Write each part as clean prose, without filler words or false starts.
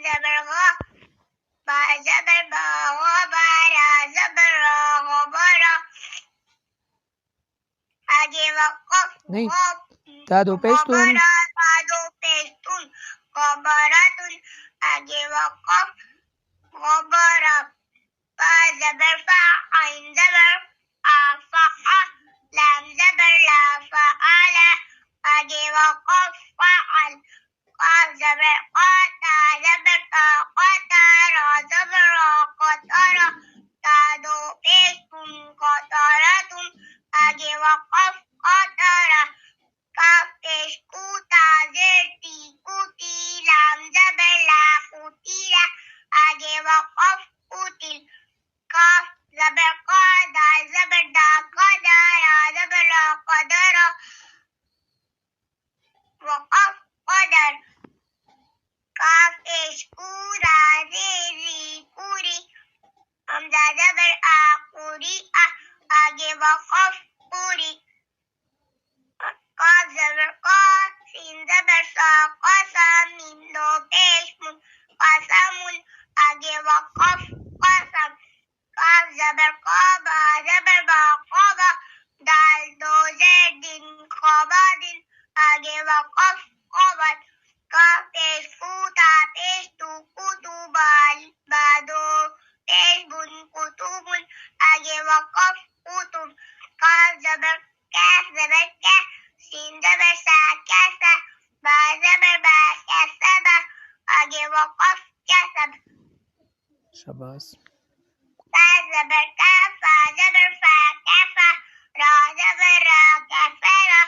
जबर गा, बा जबर बा, गा बारा, जबर रा, गा बारा। आगे वक़फ़ नहीं, ग़, दादो पेशतुन, ग़बरा, दादो पेशतुन, ग़बरातुन। आगे वक़फ़ ग़बरा, फा ज़बर फ़ा, ऐन ज़बर आ, फ़अ, लाम ज़बर ला, फ़अला। आगे वक़फ़ फ़अल, क़ाफ़ ज़बर क़ा, ता ज़बर ता, क़ता, रा ज़बर रा, क़तरा। दादो पेशतुन, क़तरातुन। आगे वक़फ़ क़तरा, काफ पेश कू, ता ज़ेर ती, कूती, लाम ज़बर ला, कूतीला। आगे वक़फ़ कूतिल, काफ ज़बर क़ा, दाल ज़बर दा, क़दा, रा ज़बर रा, क़दरा। वक़फ़ क़दर, काफ पेश कू, रा ज़ेर री, कूरी, हमज़ा ज़बर आ, क़ुरिअ। आगे वक़फ़ कूरी, काफ ज़बर क़ा, सीन ज़बर सा, क़सम, मीम दो पेश मुन, क़समुन। आगे वक़फ़ क़सम, काफ ज़बर क़ा, बा ज़बर बा, क़बा, दाल दो ज़ेर दिन, क़बादिन। आगे वक़फ़ क़बद, काफ पेश कू, ता पेश तू, कुतुबाल, बा दो पेश बुन, कुतुबुन। आगे वक़फ़ कुतुब, काफ ज़बर कैफ ज़बर कै, सीन ज़बर सा, कैसा, बा ज़बर बा, कैसबा। आगे वक़फ़ कैसब। शाबाश। ता ज़बर ता, फा ज़बर फा, कैफा, रा ज़बर रा, कैफरा।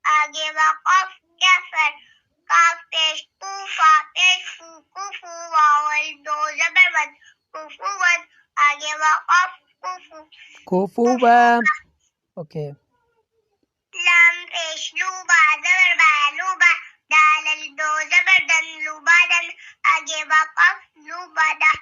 आगे वक़फ़ कैफर, काफ पेश कू, फा पेश फू, कुफू, वावल दो ज़बर वन, कुफुवन। आगे वक़फ़ कुफू, कुफुबा, ओके। लाम पेश लू, बा ज़बर बा, लूबा, दाल दो ज़बर दन, लुबादन। आगे वक़फ़ लुबादा।